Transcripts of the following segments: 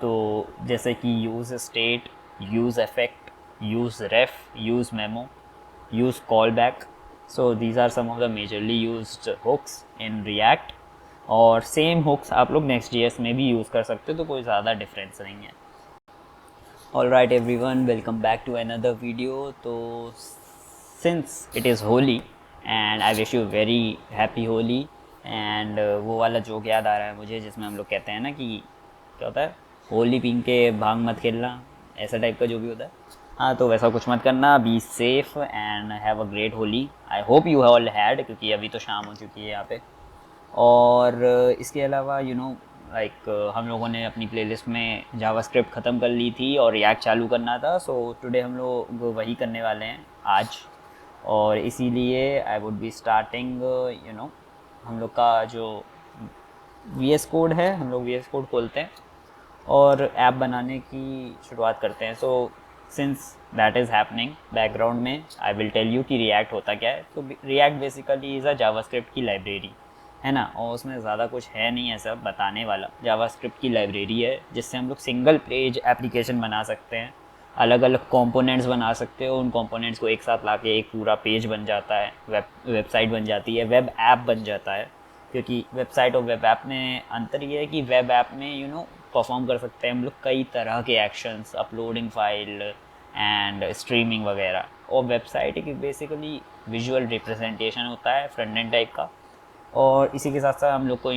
तो जैसे कि use state, use effect, use ref, use memo, use callback. So these are some of the majorly used hooks in React. और same hooks आप लोग next GS में भी use कर सकते हो, तो कोई ज़्यादा डिफरेंस नहीं है. All right everyone, welcome back to another video. तो since it is Holi and I wish you very happy Holi. And वो वाला जोक याद आ रहा है मुझे जिसमें हम लोग कहते हैं ना कि क्या होता है, होली पी के भांग मत खेलना, ऐसा टाइप का जो भी होता है. हाँ, तो वैसा कुछ मत करना. Be safe and have a great Holi. I hope you all had, क्योंकि अभी तो शाम हो चुकी है यहाँ पे. और इसके अलावा लाइक हम लोगों ने अपनी प्लेलिस्ट में जावास्क्रिप्ट ख़त्म कर ली थी और रिएक्ट चालू करना था. सो टुडे हम लोग वही करने वाले हैं आज. और इसीलिए आई वुड बी स्टार्टिंग हम लोग का जो वी एस कोड है, हम लोग वी एस कोड खोलते हैं और ऐप बनाने की शुरुआत करते हैं. So since that is happening background में, आई विल टेल यू कि रिएक्ट होता क्या है. तो react basically is a JavaScript की लाइब्रेरी है ना, और उसमें ज़्यादा कुछ है नहीं ऐसा बताने वाला. जावास्क्रिप्ट की लाइब्रेरी है जिससे हम लोग सिंगल पेज एप्लीकेशन बना सकते हैं, अलग अलग कंपोनेंट्स बना सकते हो. उन कंपोनेंट्स को एक साथ लाके एक पूरा पेज बन जाता है, वेबसाइट बन जाती है, वेब ऐप बन जाता है. क्योंकि वेबसाइट और वेब ऐप में अंतर ये है कि वेब ऐप में परफॉर्म कर सकते हैं हम लोग कई तरह के actions, uploading file and streaming वगैरह. और वेबसाइट एक बेसिकली विजुअल रिप्रेजेंटेशन होता है फ्रंट एंड टाइप का. और इसी के साथ साथ हम लोग को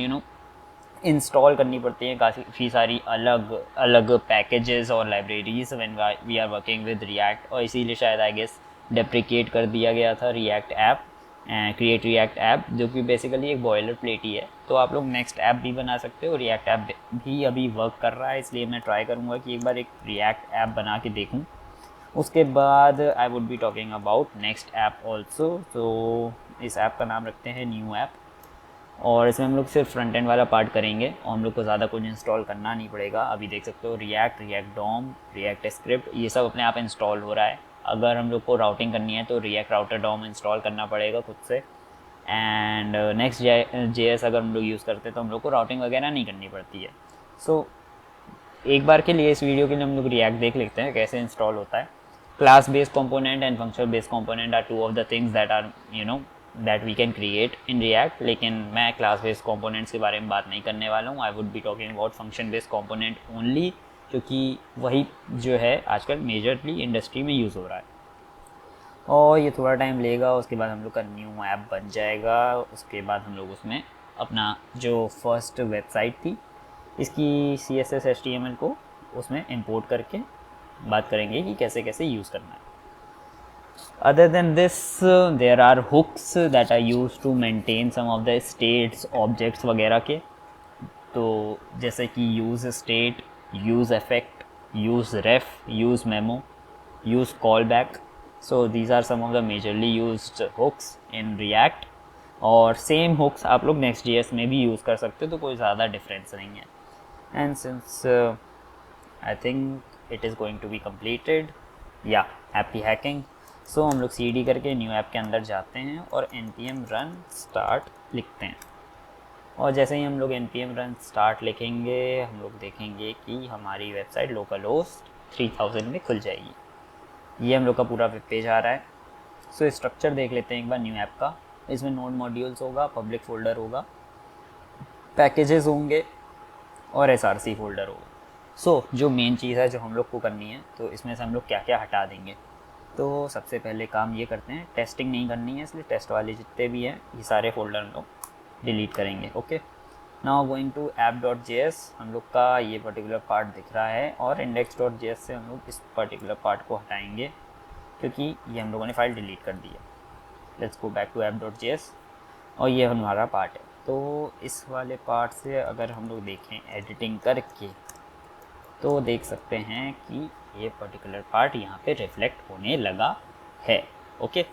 इंस्टॉल करनी पड़ती हैं काफ़ी सारी अलग अलग पैकेजेस और libraries when we are working with React. और इसीलिए शायद आई गेस डेप्रिकेट कर दिया गया था react app, create react app, जो कि बेसिकली एक बॉयलर प्लेट ही है. तो आप लोग नेक्स्ट ऐप भी बना सकते हो. रिएक्ट ऐप भी अभी वर्क कर रहा है, इसलिए मैं ट्राई करूँगा कि एक बार एक रिएक्ट ऐप बना के देखूँ. उसके बाद I would be talking about next app also. तो इस ऐप का नाम रखते हैं न्यू ऐप. और इसमें हम लोग सिर्फ फ्रंट एंड वाला पार्ट करेंगे और हम लोग को ज़्यादा कुछ इंस्टॉल करना नहीं पड़ेगा. अभी देख सकते हो React, React DOM, React script, ये सब अपने आप इंस्टॉल हो रहा है. अगर हम लोग को राउटिंग करनी है तो रिएक्ट राउटर डॉम इंस्टॉल करना पड़ेगा खुद से. एंड नेक्स्ट जे एस अगर हम लोग यूज़ करते हैं तो हम लोग को राउटिंग वगैरह नहीं करनी पड़ती है. सो एक बार के लिए इस वीडियो के लिए हम लोग रिएक्ट देख लेते हैं कैसे इंस्टॉल होता है. Class based component and functional based component are two of the things that are that we can create in React. लेकिन मैं क्लास बेस्ड कंपोनेंट्स के बारे में बात नहीं करने वाला हूँ. I would be talking about function based component only, क्योंकि वही जो है आजकल मेजरली इंडस्ट्री में यूज़ हो रहा है. और ये थोड़ा टाइम लेगा, उसके बाद हम लोग का न्यू ऐप बन जाएगा. उसके बाद हम लोग उसमें अपना जो फर्स्ट वेबसाइट थी इसकी C S S H T M L को उसमें इंपोर्ट करके बात करेंगे कि कैसे कैसे यूज़ करना है. Other than this, there are hooks that are used to maintain some of the states, objects वगैरह के. तो जैसे कि use state, use effect, use ref, use memo, use callback. So these are some of the majorly used hooks in React. और same hooks आप लोग next GS में भी यूज़ कर सकते हो, तो कोई ज़्यादा डिफरेंस नहीं है. And since I think it is going to be completed, या हैप्पी हैकिंग. सो हम लोग सी डी करके न्यू ऐप के अंदर जाते हैं और N P M run start लिखते हैं. और जैसे ही हम लोग N P M run start लिखेंगे हम लोग देखेंगे कि हमारी वेबसाइट लोकल होस्ट 3000 में खुल जाएगी. ये हम लोग का पूरा वेब पेज आ रहा है. सो स्ट्रक्चर देख लेते हैं एक बार न्यू ऐप का. इसमें नोड मॉड्यूल्स होगा, पब्लिक फोल्डर होगा, पैकेजेस होंगे और एस आर सी फोल्डर होगा. सो जो मेन चीज़ है जो हम लोग को करनी है, तो इसमें से हम लोग क्या क्या हटा देंगे. तो सबसे पहले काम ये करते हैं, टेस्टिंग नहीं करनी है, इसलिए टेस्ट वाले जितने भी हैं ये सारे फोल्डर हम लोग डिलीट करेंगे. Okay, now going to app dot J S. हम लोग का ये पर्टिकुलर पार्ट दिख रहा है और इंडेक्स डॉट जे एस से हम लोग इस पर्टिकुलर पार्ट को हटाएंगे क्योंकि ये हम लोगों ने फाइल डिलीट कर दी है. Let's go back to app dot J S और ये हमारा पार्ट है. तो इस वाले पार्ट से अगर हम लोग देखें एडिटिंग करके तो देख सकते हैं कि ये पर्टिकुलर पार्ट यहाँ पे रिफ्लेक्ट होने लगा है. ओके,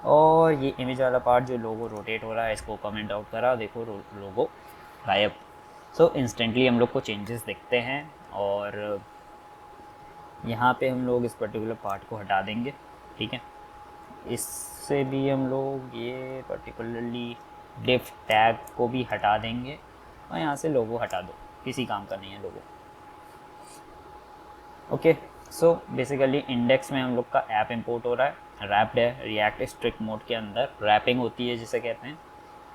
और ये इमेज वाला पार्ट जो लोगो रोटेट हो रहा है इसको कमेंट आउट करा, देखो लोगो गायब. सो इंस्टेंटली हम लोग को चेंजेस दिखते हैं. और यहाँ पे हम लोग इस पर्टिकुलर पार्ट को हटा देंगे. ठीक है, इससे भी हम लोग ये पर्टिकुलरली डिफ टैग को भी हटा देंगे और यहाँ से लोगो हटा दो, किसी काम का नहीं है लोगो. ओके, सो बेसिकली इंडेक्स में हम लोग का ऐप इंपोर्ट हो रहा है, रैप्ड है, रिएक्ट स्ट्रिक्ट मोड के अंदर रैपिंग होती है जिसे कहते हैं,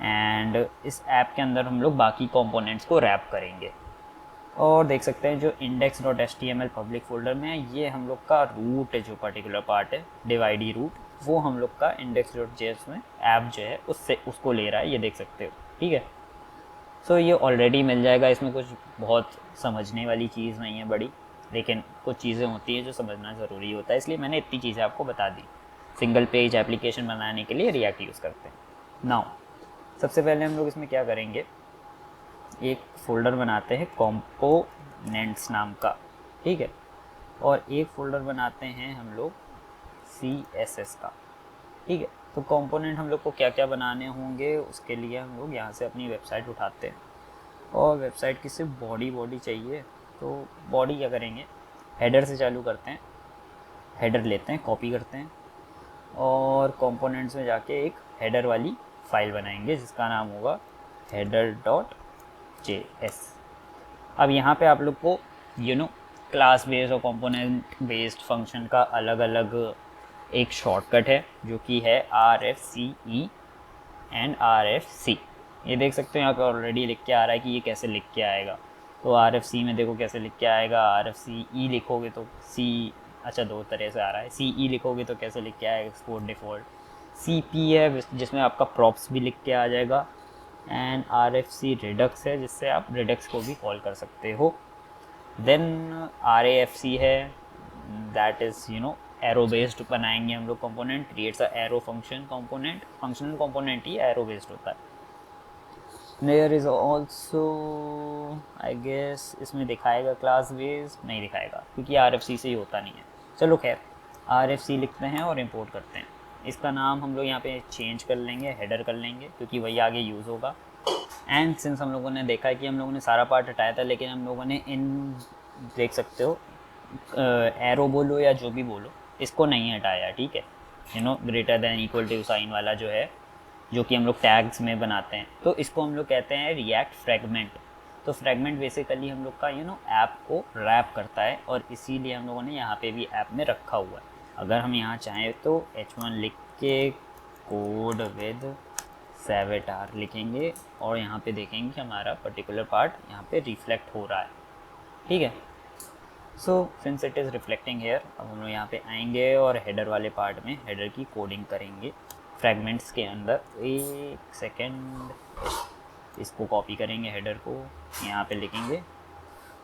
एंड इस ऐप के अंदर हम लोग बाकी कंपोनेंट्स को रैप करेंगे। और देख सकते हैं जो index.html पब्लिक फोल्डर में है, ये हम लोग का रूट है, जो पर्टिकुलर पार्ट है डिवाइडी रूट, वो हम लोग का index.js में ऐप जो है उससे उसको ले रहा है, ये देख सकते हो, ठीक है। सो ये ऑलरेडी मिल जाएगा, इसमें कुछ बहुत समझने वाली चीज़ नहीं है बड़ी, लेकिन कुछ चीज़ें होती हैं जो समझना ज़रूरी होता है, इसलिए मैंने इतनी चीज़ें आपको बता दी। सिंगल पेज एप्लीकेशन बनाने के लिए रिएक्ट यूज़ करते हैं। नाउ सबसे पहले हम लोग इसमें क्या करेंगे, एक फ़ोल्डर बनाते हैं कॉम्पोनेंट्स नाम का, ठीक है, और एक फ़ोल्डर बनाते हैं हम लोग CSS का, ठीक है। तो कंपोनेंट हम लोग को क्या क्या बनाने होंगे, उसके लिए हम लोग यहाँ से अपनी वेबसाइट उठाते हैं, और वेबसाइट की सिर्फ बॉडी चाहिए। तो बॉडी क्या करेंगे, हेडर से चालू करते हैं, हेडर लेते हैं, कॉपी करते हैं, और कंपोनेंट्स में जाके एक हेडर वाली फाइल बनाएंगे जिसका नाम होगा header.js। अब यहाँ पे आप लोग को क्लास बेस्ड और कंपोनेंट बेस्ड फंक्शन का अलग अलग एक शॉर्टकट है जो कि है RFCE एंड RFC। ये देख सकते हो यहाँ पे ऑलरेडी लिख के आ रहा है कि ये कैसे लिख के आएगा। तो RFC में देखो कैसे लिख के आएगा, RFCE लिखोगे तो अच्छा दो तरह से आ रहा है, CE लिखोगे तो कैसे लिख के आएगा, एक्सपोर्ट डिफ़ॉल्ट। CP है जिसमें आपका प्रॉप्स भी लिख के आ जाएगा, एंड RFC रिडक्स है जिससे आप रिडक्स को भी कॉल कर सकते हो। देन RAFC है, दैट इज़ एरो बेस्ड बनाएंगे हम लोग component, creates a arrow function component, functional component ही एरो बेस्ड होता है। There is also I guess इसमें दिखाएगा क्लास बेस्ड, नहीं दिखाएगा क्योंकि RFC से ही होता नहीं है। चलो खैर RFC लिखते हैं और इम्पोर्ट करते हैं। इसका नाम हम लोग यहाँ पे चेंज कर लेंगे, हेडर कर लेंगे क्योंकि वही आगे यूज़ होगा। एंड सिंस हम लोगों ने देखा है कि हम लोगों ने सारा पार्ट हटाया था, लेकिन हम लोगों ने इन देख सकते हो एरो बोलो या जो भी बोलो, इसको नहीं हटाया, ठीक है। Greater than equal to sign वाला जो है, जो कि हम लोग टैग्स में बनाते हैं, तो इसको हम लोग कहते हैं रिएक्ट फ्रेगमेंट। तो फ्रेगमेंट बेसिकली हम लोग का ऐप को रैप करता है, और इसीलिए हम लोगों ने यहाँ पे भी ऐप में रखा हुआ है। अगर हम यहाँ चाहें तो H1 लिख के कोड विद सेवेटार लिखेंगे, और यहाँ पे देखेंगे कि हमारा पर्टिकुलर पार्ट यहाँ पे रिफ्लेक्ट हो रहा है, ठीक है। So since it is reflecting here, अब हम लोग यहाँ पे आएंगे और हेडर वाले पार्ट में हेडर की कोडिंग करेंगे फ्रेगमेंट्स के अंदर। एक सेकेंड, इसको कॉपी करेंगे, हेडर को यहाँ पे लिखेंगे,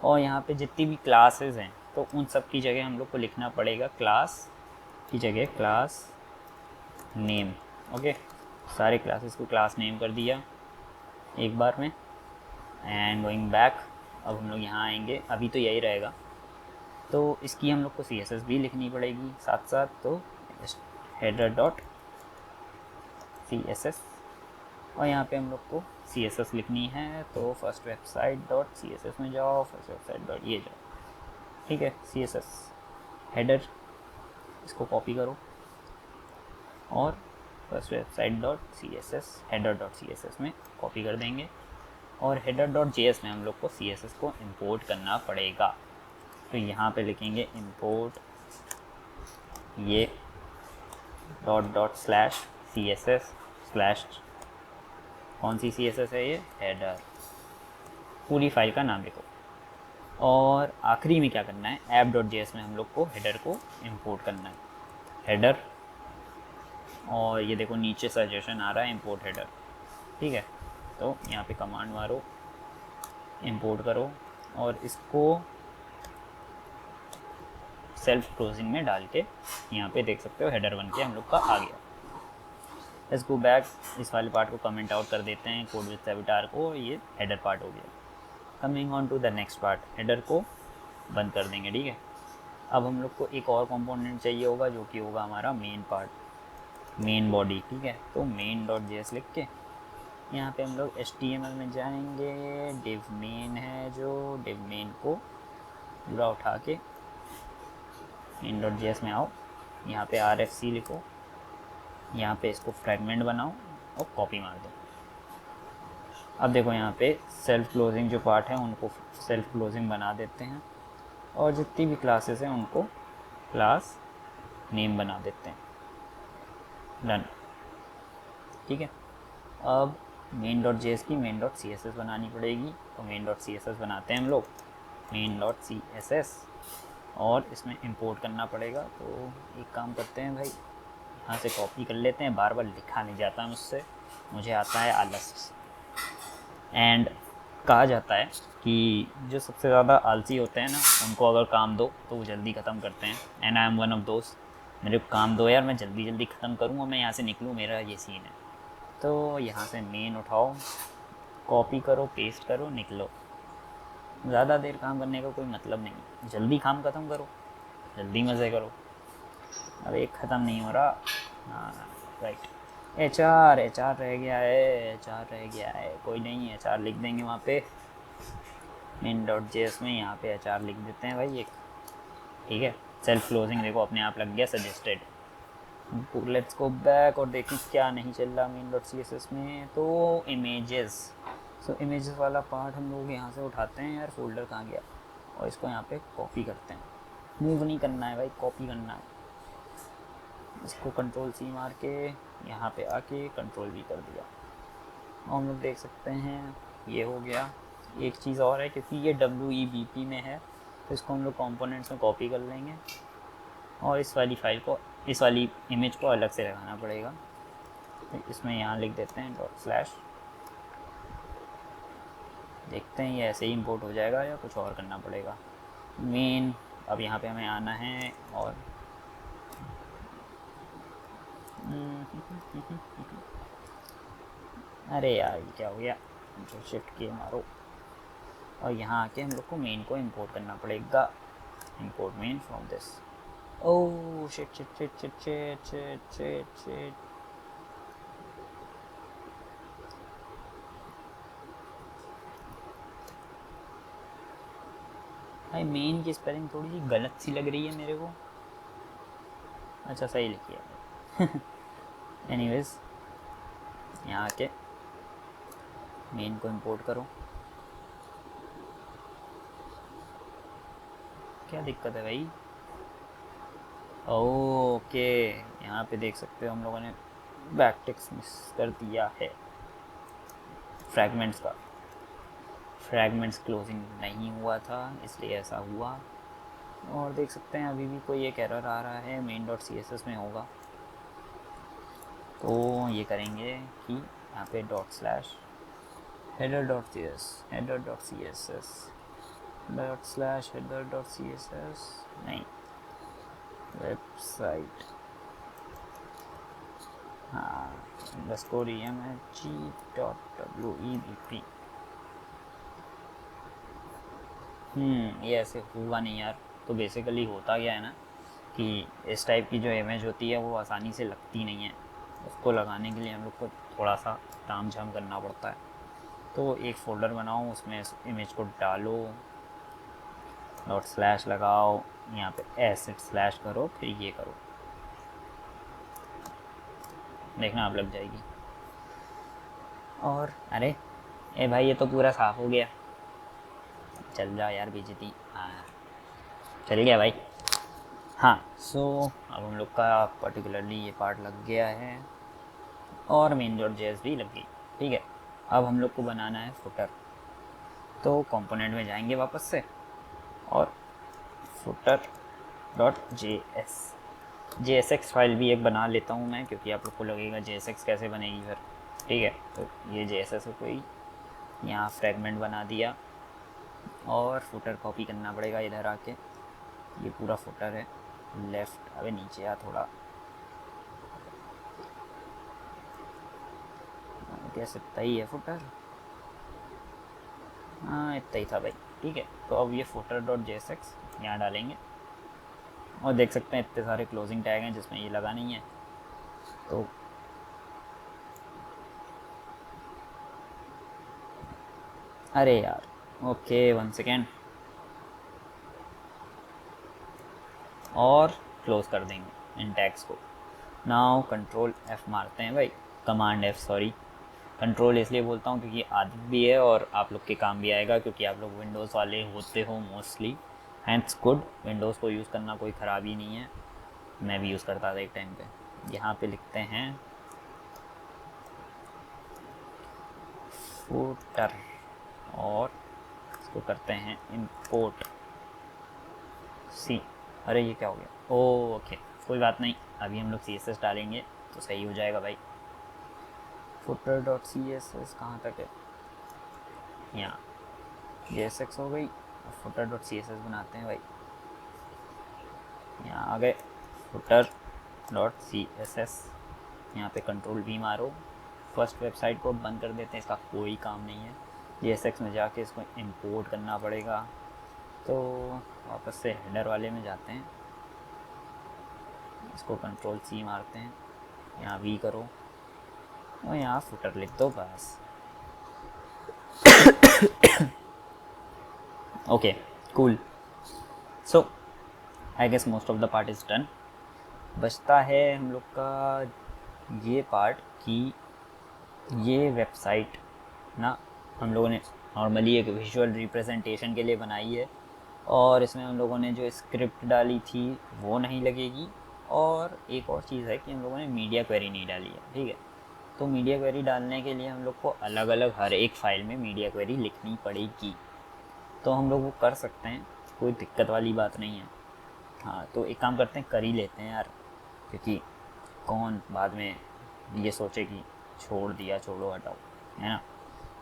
और यहाँ पे जितनी भी क्लासेस हैं तो उन सब की जगह हम लोग को लिखना पड़ेगा क्लास की जगह क्लास नेम। ओके, सारे क्लासेस को क्लास नेम कर दिया एक बार में, एंड गोइंग बैक। अब हम लोग यहाँ आएंगे, अभी तो यही रहेगा, तो इसकी हम लोग को CSS भी लिखनी पड़ेगी साथ साथ। तो header.css, और यहाँ पे हम लोग को CSS लिखनी है, तो फर्स्ट वेबसाइट.css में जाओ, फर्स्ट वेबसाइट ये जाओ, ठीक है। CSS हेडर, इसको कॉपी करो और फर्स्ट वेबसाइट.css header.css में कॉपी कर देंगे, और header.js में हम लोग को CSS को इंपोर्ट करना पड़ेगा। तो यहाँ पे लिखेंगे इंपोर्ट ये ./CSS स्लैश, कौन सी CSS है ये, हेडर, पूरी फाइल का नाम लिखो। और आखिरी में क्या करना है, app.js में हम लोग को हेडर को इंपोर्ट करना है, हेडर, और ये देखो नीचे सजेशन आ रहा है इंपोर्ट हेडर, ठीक है। तो यहाँ पे कमांड मारो, इंपोर्ट करो, और इसको सेल्फ क्लोजिंग में डाल के यहाँ पे देख सकते हो हेडर बन के हम लोग का आ गया। लेट्स गो बैक, इस वाले पार्ट को कमेंट आउट कर देते हैं, कोड विद सेवेटार को, ये हेडर पार्ट हो गया। Coming on to the next part, header को बंद कर देंगे, ठीक है। अब हम लोग को एक और कंपोनेंट चाहिए होगा जो कि होगा हमारा मेन पार्ट, मेन बॉडी, ठीक है। तो main.js लिख के यहाँ पे हम लोग HTML में जाएंगे, div main है जो, div main को पूरा उठा के main.js में आओ, यहाँ पे RFC लिखो, यहाँ पे इसको फ्रेगमेंट बनाओ और कॉपी मार दो। अब देखो यहाँ पे सेल्फ क्लोजिंग जो पार्ट है उनको सेल्फ क्लोजिंग बना देते हैं, और जितनी भी क्लासेस हैं उनको क्लास नेम बना देते हैं। डन। ठीक है, अब मेन डॉट जे एस की main dot C S S बनानी पड़ेगी, तो main dot C S S बनाते हैं हम लोग, main dot C S S, और इसमें इंपोर्ट करना पड़ेगा। तो एक काम करते हैं भाई, यहाँ से कॉपी कर लेते हैं, बार बार लिखा नहीं जाता मुझसे, मुझे आता है आलस। एंड कहा जाता है कि जो सबसे ज़्यादा आलसी होते हैं ना, उनको अगर काम दो तो वो जल्दी ख़त्म करते हैं। And I am one of दोस्त, मेरे को काम दो यार, मैं जल्दी जल्दी ख़त्म करूँ और मैं यहाँ से निकलूँ, मेरा ये सीन है। तो यहाँ से मेन उठाओ, कॉपी करो, पेस्ट करो, निकलो। ज़्यादा देर काम करने का कोई मतलब नहीं, जल्दी काम ख़त्म करो, जल्दी मज़े करो। अब एक ख़त्म नहीं हो रहा। हाँ राइट, एच आर रह गया है, एच आर रह गया है, कोई नहीं, एच आर लिख देंगे वहाँ पे मेन डॉट जे एस में, यहाँ पे एच आर लिख देते हैं भाई एक। ठीक है, सेल्फ क्लोजिंग देखो अपने आप लग गया सजेस्टेड। लेट्स गो बैक और देखें क्या नहीं चल रहा main dot C S S में। तो इमेजेस, सो इमेजेस वाला पार्ट हम लोग यहाँ से उठाते हैं, यार फोल्डर कहाँ गया, और इसको यहाँ पे कॉपी करते हैं। मूव नहीं करना है भाई, कॉपी करना है। इसको कंट्रोल सी मार के यहाँ पे आके कंट्रोल वी कर दिया, और हम लोग देख सकते हैं ये हो गया। एक चीज़ और है, क्योंकि ये WEBP में है तो इसको हम लोग कंपोनेंट्स में कॉपी कर लेंगे, और इस वाली फाइल को, इस वाली इमेज को अलग से लगाना पड़ेगा। तो इसमें यहाँ लिख देते हैं डॉट स्लैश, देखते हैं ये ऐसे ही इंपोर्ट हो जाएगा या कुछ और करना पड़ेगा। मेन, अब यहाँ पे हमें आना है और अरे यार ये क्या हो गया, जो शिफ्ट किए मारो, और यहाँ आके हम लोग को मेन को इंपोर्ट करना पड़ेगा। Import main from this. Oh shit shit shit shit shit shit shit shit. भाई मेन की स्पेलिंग थोड़ी सी गलत सी लग रही है मेरे को। अच्छा सही लिखी है। एनीवेज, यहाँ आके मेन को इंपोर्ट करो। क्या दिक्कत है भाई? ओके, यहाँ पे देख सकते हो हम लोगों ने बैकटिक्स मिस कर दिया है, फ्रैगमेंट्स का, फ्रैगमेंट्स क्लोजिंग नहीं हुआ था इसलिए ऐसा हुआ। और देख सकते हैं अभी भी कोई एक एरर आ रहा है, main dot C S S में होगा। तो ये करेंगे कि यहाँ पे dot slash header dot C S, header dot C S S, dot slash header dot C S S, नहीं वेबसाइट, हाँ अंडरस्कोर emg.webp। ये ऐसे हुआ नहीं यार। तो बेसिकली होता क्या है ना, कि इस टाइप की जो इमेज होती है वो आसानी से लगती नहीं है, उसको लगाने के लिए हम लोग को थोड़ा सा ताम झाम करना पड़ता है। तो एक फ़ोल्डर बनाओ, उसमें इस इमेज को डालो, डॉट स्लैश लगाओ, यहाँ पे एसिड स्लैश करो, फिर ये करो, देखना आप लग जाएगी। और अरे ए भाई ये तो पूरा साफ़ हो गया, चल जा यार बेइज्जती। हाँ चल गया भाई। हाँ सो अब हम लोग का पर्टिकुलरली ये पार्ट लग गया है, और मेन डॉट जेएस भी लग गई। ठीक है, अब हम लोग को बनाना है फुटर। तो कंपोनेंट में जाएंगे वापस से, और फुटर डॉट JSX फाइल भी एक बना लेता हूँ मैं, क्योंकि आप लोग को लगेगा JSX कैसे बनेगी फिर। ठीक है, तो ये JSX को ही यहाँ फ्रेगमेंट बना दिया, और फुटर कॉपी करना पड़ेगा इधर आके। ये पूरा फुटर है, लेफ़्ट, अबे नीचे आ थोड़ा, कैसे इतना ही है फुटर, हाँ इतना ही था भाई। ठीक है, तो अब ये फुटर डॉट JSX यहाँ डालेंगे, और देख सकते हैं इतने सारे क्लोजिंग टैग हैं जिसमें ये लगा नहीं है। तो अरे यार, ओके 1 सेकेंड, और क्लोज कर देंगे इन टैग्स को। नाउ कंट्रोल F मारते हैं भाई, कमांड F सॉरी, कंट्रोल इसलिए बोलता हूँ क्योंकि आदत भी है और आप लोग के काम भी आएगा, क्योंकि आप लोग विंडोज़ वाले होते हो मोस्टली। हैंड्स गुड, विंडोज़ को यूज़ करना कोई ख़राबी नहीं है, मैं भी यूज़ करता था एक टाइम पे। यहाँ पे लिखते हैं फुटर और इसको करते हैं इंपोर्ट सी। अरे ये क्या हो गया, ओ ओके कोई बात नहीं, अभी हम लोग CSS डालेंगे तो सही हो जाएगा भाई। फुटर डॉट CSS कहाँ तक है, यहाँ JSX हो गई, फुटर डॉट CSS बनाते हैं भाई, यहाँ आ गए फुटर डॉट CSS। यहाँ पे कंट्रोल V मारो, फर्स्ट वेबसाइट को बंद कर देते हैं, इसका कोई काम नहीं है। JSX में जाके इसको इंपोर्ट करना पड़ेगा, तो वापस से हेडर वाले में जाते हैं, इसको कंट्रोल C मारते हैं, यहाँ V करो और यहाँ फुटर लिख दो बस। Okay cool, so I guess most of the part is done. बचता है हम लोग का ये पार्ट कि ये वेबसाइट ना हम लोगों ने नॉर्मली एक विजुअल रिप्रेजेंटेशन के लिए बनाई है, और इसमें हम लोगों ने जो स्क्रिप्ट डाली थी वो नहीं लगेगी, और एक और चीज़ है कि हम लोगों ने मीडिया क्वेरी नहीं डाली है, ठीक है। तो मीडिया क्वेरी डालने के लिए हम लोग को अलग अलग हर एक फ़ाइल में मीडिया क्वेरी लिखनी पड़ेगी, तो हम लोग वो कर सकते हैं, कोई दिक्कत वाली बात नहीं है। हाँ तो एक काम करते हैं, कर ही लेते हैं यार, क्योंकि कौन बाद में ये सोचे कि छोड़ दिया, छोड़ो हटाओ, है ना।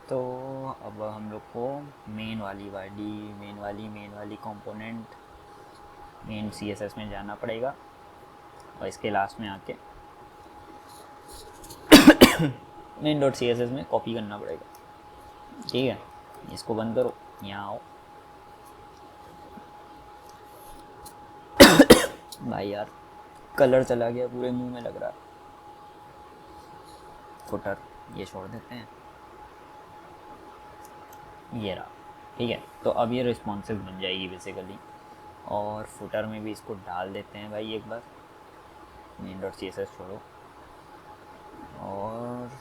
तो अब हम लोग को मेन वाली कंपोनेंट मेन CSS में जाना पड़ेगा, और इसके लास्ट में आके मेन डॉट CSS में कॉपी करना पड़ेगा, ठीक है। इसको बंद करो, यहाँ आओ भाई यार, कलर चला गया पूरे मुंह में लग रहा है। फुटर ये छोड़ देते हैं, ये रहा, ठीक है। तो अब ये रिस्पॉन्सिव बन जाएगी बेसिकली, और फुटर में भी इसको डाल देते हैं भाई एक बार, मेन डॉट CSS छोड़ो, और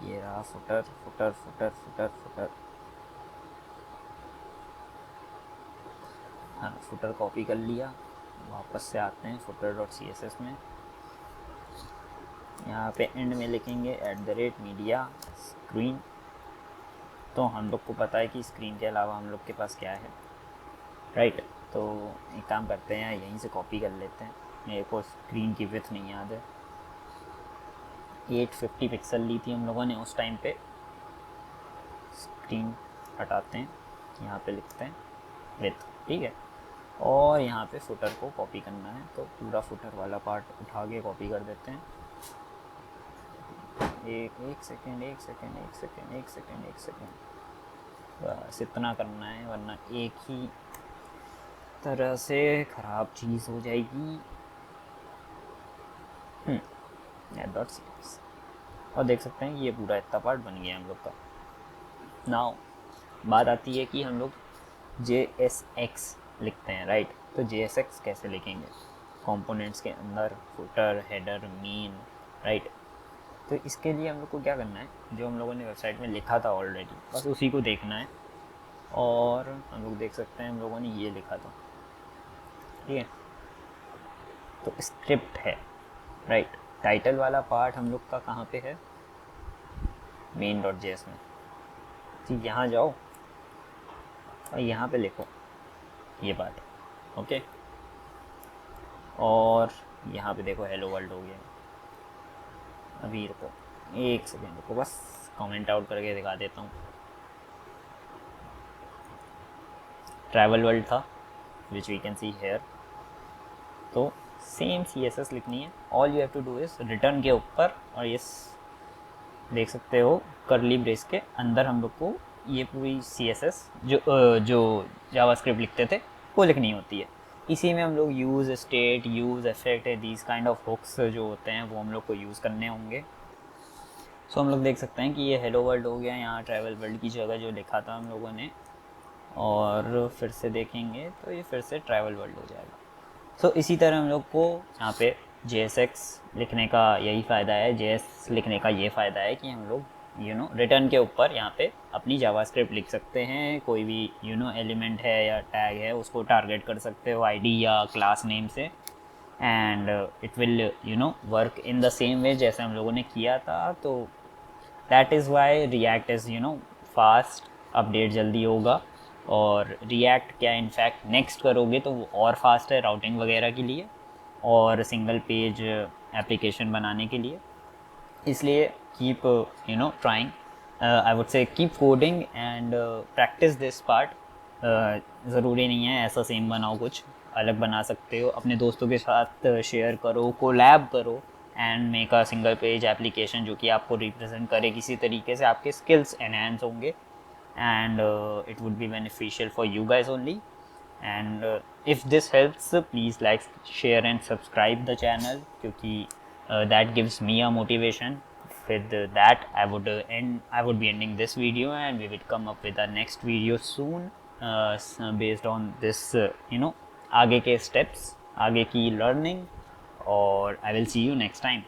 ये रहा footer footer footer footer footer. हाँ फुटर कॉपी कर लिया, वापस से आते हैं फुटर डॉट CSS में, यहाँ पे एंड में लिखेंगे @media स्क्रीन। तो हम लोग को पता है कि स्क्रीन के अलावा हम लोग के पास क्या है, राइट। तो एक काम करते हैं, यहीं से कॉपी कर लेते हैं, मेरे को स्क्रीन की विड्थ नहीं याद है, 850 पिक्सल ली थी हम लोगों ने उस टाइम पे। स्क्रीन हटाते हैं, यहाँ पे लिखते हैं विड्थ, ठीक है। और यहाँ पे फुटर को कॉपी करना है, तो पूरा फुटर वाला पार्ट उठा के कॉपी कर देते हैं। एक सेकेंड बस इतना करना है, वरना एक ही तरह से ख़राब चीज़ हो जाएगी। .css और देख सकते हैं ये पूरा इतना पार्ट बन गया हम लोग का। नाउ बात आती है कि हम लोग JSX लिखते हैं, राइट। तो JSX कैसे लिखेंगे, कंपोनेंट्स के अंदर फुटर हेडर मेन, राइट। तो इसके लिए हम लोग को क्या करना है, जो हम लोगों ने वेबसाइट में लिखा था ऑलरेडी, बस उसी को देखना है, और हम लोग देख सकते हैं हम लोगों ने ये लिखा था, ठीक है। तो स्क्रिप्ट है, राइट। टाइटल वाला पार्ट हम लोग का कहाँ पे है, main.js में, ठीक। यहाँ जाओ और यहाँ पे लिखो ये बात, ओके। और यहाँ पे देखो हेलो वर्ल्ड हो गया। अभी रुको, एक सेकेंड रुको, बस कमेंट आउट करके दिखा देता हूँ। ट्रैवल वर्ल्ड था which we can see here. तो सेम CSS लिखनी है, all you have to do is return के ऊपर, और ये देख सकते हो करली ब्रेस के अंदर हम लोग को ये पूरी CSS जो जावास्क्रिप्ट लिखते थे वो लिखनी होती है। इसी में हम लोग use state, use effect, these kind of hooks जो होते हैं वो हम लोग को यूज़ करने होंगे। सो हम लोग देख सकते हैं कि ये हेलो वर्ल्ड हो गया, यहाँ ट्रैवल वर्ल्ड की जगह जो लिखा था हम लोगों ने, और फिर से देखेंगे तो ये फिर से ट्रैवल वर्ल्ड हो जाएगा। सो इसी तरह हम लोग को यहाँ पे JSX लिखने का यही फ़ायदा है, JS लिखने का ये फ़ायदा है कि हम लोग रिटर्न के ऊपर यहाँ पे अपनी जावास्क्रिप्ट लिख सकते हैं। कोई भी एलिमेंट है या टैग है उसको टारगेट कर सकते हो आईडी या क्लास नेम से, and it will work in the same way जैसे हम लोगों ने किया था। तो that is why react is fast, update जल्दी होगा। और रिएक्ट क्या इनफैक्ट नेक्स्ट करोगे तो वो और फास्ट है राउटिंग वगैरह के लिए और सिंगल पेज एप्लीकेशन बनाने के लिए। इसलिए keep trying, I would say keep coding and practice this part. ज़रूरी नहीं है ऐसा सेम बनाओ, कुछ अलग बना सकते हो, अपने दोस्तों के साथ शेयर करो, कोलैब करो and make a single page application जो कि आपको रिप्रेजेंट करे किसी तरीके से। आपके स्किल्स एनहेंस होंगे and it would be beneficial for you guys only. and if this helps, please like, share and subscribe the channel क्योंकि that gives me a motivation. With that I would be ending this video and we will come up with our next video soon, based on this आगे के steps, आगे की learning, और I will see you next time.